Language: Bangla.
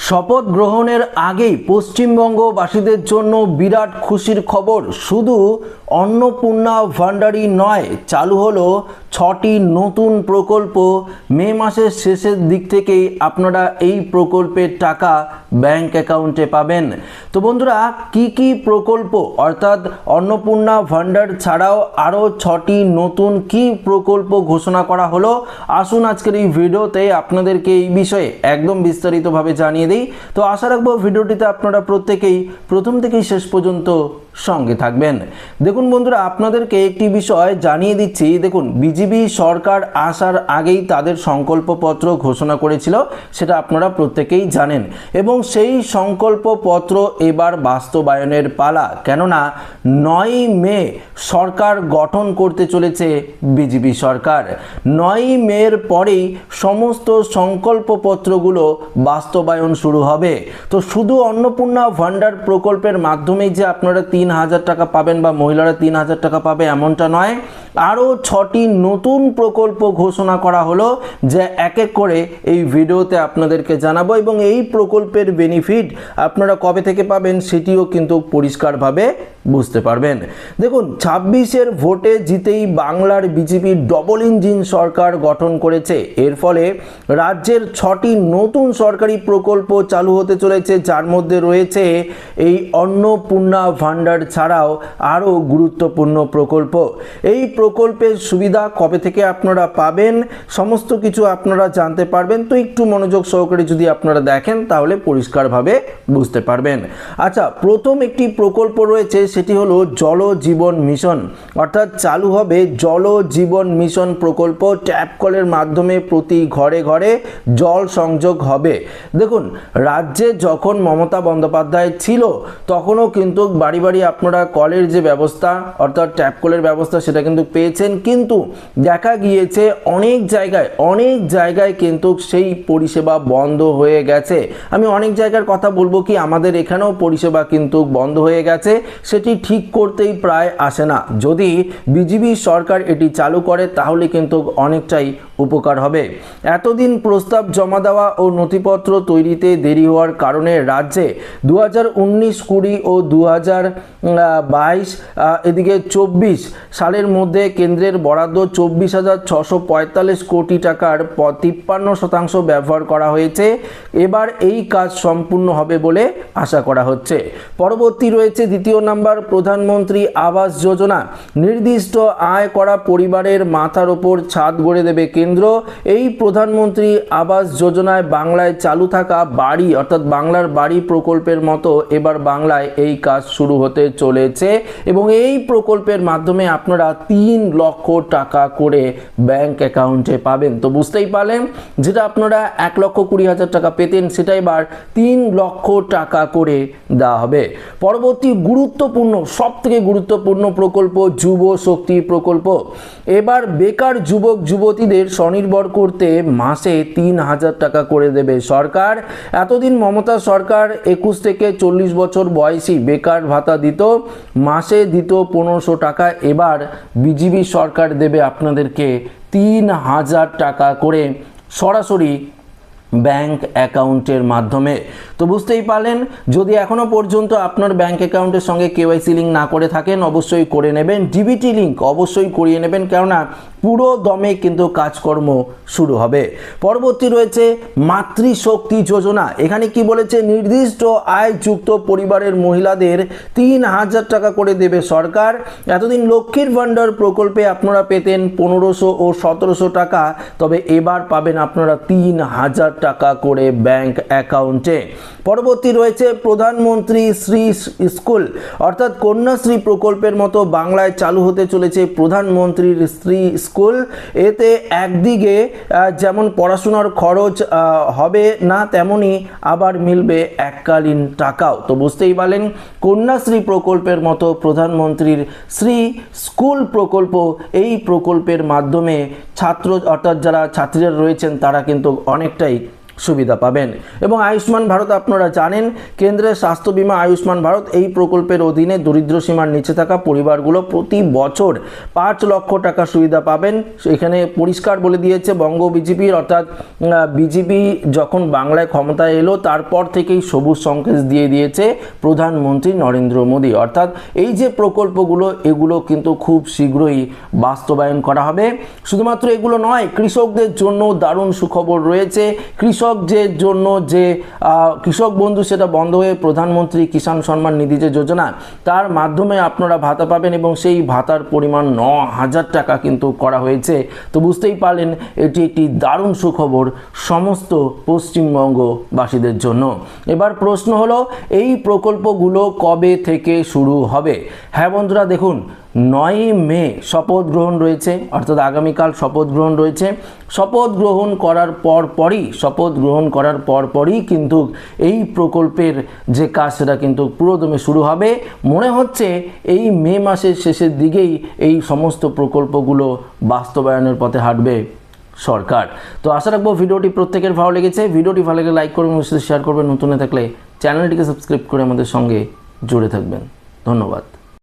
শপথ গ্রহণের আগেই পশ্চিমবঙ্গবাসীদের জন্য বিরাট খুশির খবর। শুধু অন্নপূর্ণা ভান্ডারই নয়, চালু হলো 6টি নতুন প্রকল্প। মে মাসের শেষের দিক থেকেই আপনারা এই প্রকল্পের টাকা ব্যাংক অ্যাকাউন্টে পাবেন। তো বন্ধুরা, কি প্রকল্প, অর্থাৎ অন্নপূর্ণা ভান্ডার ছাড়াও আরও 6টি নতুন কি প্রকল্প ঘোষণা করা হলো, আসুন আজকের এই ভিডিওতে আপনাদেরকে এই বিষয়ে একদম বিস্তারিতভাবে জানিয়ে দিই। তো আশা রাখবো ভিডিওটিতে আপনারা প্রত্যেকেই প্রথম থেকেই শেষ পর্যন্ত সঙ্গে থাকবেন। দেখুন বন্ধুরা, আপনাদেরকে একটি বিষয় জানিয়ে দিচ্ছি। দেখুন, বিজেপি সরকার আসার আগেই তাদের সংকল্পপত্র ঘোষণা করেছিল, সেটা আপনারা প্রত্যেকেই জানেন, এবং সেই সংকল্পপত্র এবার বাস্তবায়নের পালা। কেননা 9ই মে সরকার গঠন করতে চলেছে বিজেপি সরকার। 9ই মের পরেই সমস্ত সংকল্পপত্রগুলো বাস্তবায়ন শুরু হবে। তো শুধু অন্নপূর্ণা ভান্ডার প্রকল্পের মাধ্যমেই যে আপনারা 3,000 টাকা পাবেন বা মহিলারা 3,000 টাকা পাবে এমনটা নয়, আরও 6টি নতুন প্রকল্প ঘোষণা করা হলো, যে এক এক করে এই ভিডিওতে আপনাদেরকে জানাবো, এবং এই প্রকল্পের বেনিফিট আপনারা কবে থেকে পাবেন সেটিও কিন্তু পরিষ্কারভাবে বুঝতে পারবেন। দেখুন, 26-এর ভোটে জিতেই বাংলার বিজেপি ডবল ইঞ্জিন সরকার গঠন করেছে। এর ফলে রাজ্যের 6টি নতুন সরকারি প্রকল্প চালু হতে চলেছে, যার মধ্যে রয়েছে এই অন্নপূর্ণা ভান্ডার ছাড়াও আরও গুরুত্বপূর্ণ প্রকল্প। এই প্রকল্পের সুবিধা কবে থেকে আপনারা পাবেন সমস্ত কিছু আপনারা জানতে পারবেন। তো একটু মনোযোগ সহকারে যদি আপনারা দেখেন তাহলে পরিষ্কারভাবে বুঝতে পারবেন। আচ্ছা, প্রথম একটি প্রকল্প রয়েছে, সেটি হলো জল জীবন মিশন। অর্থাৎ চালু হবে জল জীবন মিশন প্রকল্প। ট্যাপ কলের মাধ্যমে প্রতি ঘরে ঘরে জল সংযোগ হবে। দেখুন, রাজ্যে যখন মমতা বন্দ্যোপাধ্যায় ছিল তখনও কিন্তু বাড়ি বাড়ি আপনারা কলের যে ব্যবস্থা, অর্থাৎ ট্যাপ কলের ব্যবস্থা, সেটা কিন্তু পেয়েছেন। কিন্তু দেখা গিয়েছে অনেক জায়গায় কিন্তু সেই পরিষেবা বন্ধ হয়ে গেছে। আমি অনেক জায়গার কথা বলবো কি, আমাদের এখানেও পরিষেবা কিন্তু বন্ধ হয়ে গেছে, সেটি ঠিক করতেই প্রায় আসে না। যদি বিজেপি সরকার এটি চালু করে তাহলে কিন্তু অনেকটাই উপকার হবে। এতদিন প্রস্তাব জমা দেওয়া ও নথিপত্র তৈরিতে দেরি হওয়ার কারণে রাজ্যে 2019-20 ও 2022 এদিকে 24 সালের মধ্যে কেন্দ্রের বরাদ্দ 24,645 কোটি টাকার 53% ব্যবহার করা হয়েছে। এবার এই কাজ সম্পূর্ণ হবে বলে আশা করা হচ্ছে। পরবর্তী রয়েছে দ্বিতীয় নাম্বার, প্রধানমন্ত্রী আবাস যোজনা। নির্দিষ্ট আয় করা পরিবারের মাথার ওপর ছাদ গড়ে দেবে কেন্দ্র। এই প্রধানমন্ত্রী আবাস যোজনায় বাংলায় চালু থাকা বাড়ি, অর্থাৎ বাংলার বাড়ি প্রকল্পের মতো এবার বাংলায় এই কাজ শুরু হতে চলেছে, এবং এই প্রকল্পের মাধ্যমে আপনারা 3 লক্ষ টাকা করে ব্যাংক অ্যাকাউন্টে পাবেন। তো বুঝতেই পারলেন, যেটা আপনারা 1,20,000 টাকা পেতেন সেটা এবার 3 লক্ষ টাকা করে দেওয়া হবে। পরবর্তী গুরুত্বপূর্ণ, সবথেকে গুরুত্বপূর্ণ প্রকল্প যুব শক্তি প্রকল্প। এবার বেকার যুবক যুবতীদের স্বনির্ভর করতে মাসে 3,000 টাকা করে দেবে সরকার। এতদিন মমতা সরকার 21 থেকে 40 বছর বয়সী বেকার ভাতা দিত, মাসে দিত 1500 টাকা। এবার বিজেপি সরকার দেবে আপনাদেরকে 3,000 টাকা করে সরাসরি ব্যাংক অ্যাকাউন্টের মাধ্যমে। তো বুঝতেই পারলেন, যদি এখনও পর্যন্ত আপনার ব্যাংক অ্যাকাউন্টের সঙ্গে কেওয়াইসি লিঙ্ক না করে থাকেন অবশ্যই করে নেবেন, ডিবিটি লিঙ্ক অবশ্যই করিয়ে নেবেন, কেননা পুরো দমে কিন্তু কাজকর্ম শুরু হবে। পরবর্তী রয়েছে মাতৃশক্তি যোজনা। এখানে কি বলেছে, নির্দিষ্ট আয়যুক্ত পরিবারের মহিলাদের 3,000 টাকা করে দেবে সরকার। এতদিন লক্ষ্মীর ভান্ডার প্রকল্পে আপনারা পেতেন 1500 ও 1700 টাকা, তবে এবার পাবেন আপনারা 3,000 টাকা করে ব্যাংক অ্যাকাউন্টে। পরবর্তী রয়েছে প্রধানমন্ত্রী শ্রী স্কুল, অর্থাৎ কন্যাশ্রী প্রকল্পের মতো বাংলায় চালু হতে চলেছে প্রধানমন্ত্রীর শ্রী স্কুল। এতে একদিকে যেমন পড়াশোনার খরচ হবে না, তেমনি আবার মিলবে এককালীন টাকাও। তো বুঝতেই পারলেন, কন্যাশ্রী প্রকল্পের মতো প্রধানমন্ত্রীর শ্রী স্কুল প্রকল্প, এই প্রকল্পের মাধ্যমে ছাত্র, অর্থাৎ যারা ছাত্রীরা রয়েছেন তারা কিন্তু অনেকটাই সুবিধা পাবেন। এবং আয়ুষ্মান ভারত আপনারা জানেন, কেন্দ্রের স্বাস্থ্য বিমা আয়ুষ্মান ভারত এই প্রকল্পের অধীনে দরিদ্র সীমার নিচে থাকা পরিবারগুলো প্রতি বছর 5 লক্ষ টাকা সুবিধা পাবেন। এখানে পরিষ্কার বলে দিয়েছে বঙ্গ বিজেপির, অর্থাৎ বিজেপি যখন বাংলায় ক্ষমতায় এলো তারপর থেকেই সবুজ সংকেত দিয়ে দিয়েছে প্রধানমন্ত্রী নরেন্দ্র মোদী। অর্থাৎ এই যে প্রকল্পগুলো এগুলো কিন্তু খুব শীঘ্রই বাস্তবায়ন করা হবে। শুধুমাত্র এগুলো নয়, কৃষকদের জন্য দারুণ সুখবর রয়েছে। কৃষকদের জন্য যে কৃষক বন্ধু সেটা বন্ধ হয়ে প্রধানমন্ত্রী কিষাণ সম্মান নিধি যে যোজনা, তার মাধ্যমে আপনারা ভাতা পাবেন এবং সেই ভাতার পরিমাণ 9,000 টাকা কিন্তু করা হয়েছে। তো বুঝতেই পারলেন এটি একটি দারুণ সুখবর সমস্ত পশ্চিমবঙ্গবাসীদের জন্য। এবার প্রশ্ন হলো, এই প্রকল্পগুলো কবে থেকে শুরু হবে? হ্যাঁ বন্ধুরা, দেখুন 9 মে শপথ গ্রহণ রয়েছে, অর্থাৎ আগামীকাল শপথ গ্রহণ রয়েছে। শপথ গ্রহণ করার পরপরই কিন্তু এই প্রকল্পের যে কাজ সেটা কিন্তু পুরোদমে শুরু হবে। মনে হচ্ছে এই মে মাসের শেষের দিকেই এই সমস্ত প্রকল্পগুলো বাস্তবায়নের পথে হাঁটবে সরকার। তো আশা রাখবো ভিডিওটি প্রত্যেকের ভালো লেগেছে। ভিডিওটি ভালো লাগলে লাইক করবেন, শেয়ার করবেন, নতুন থাকলে চ্যানেলটিকে সাবস্ক্রাইব করে আমাদের সঙ্গে জুড়ে থাকবেন। ধন্যবাদ।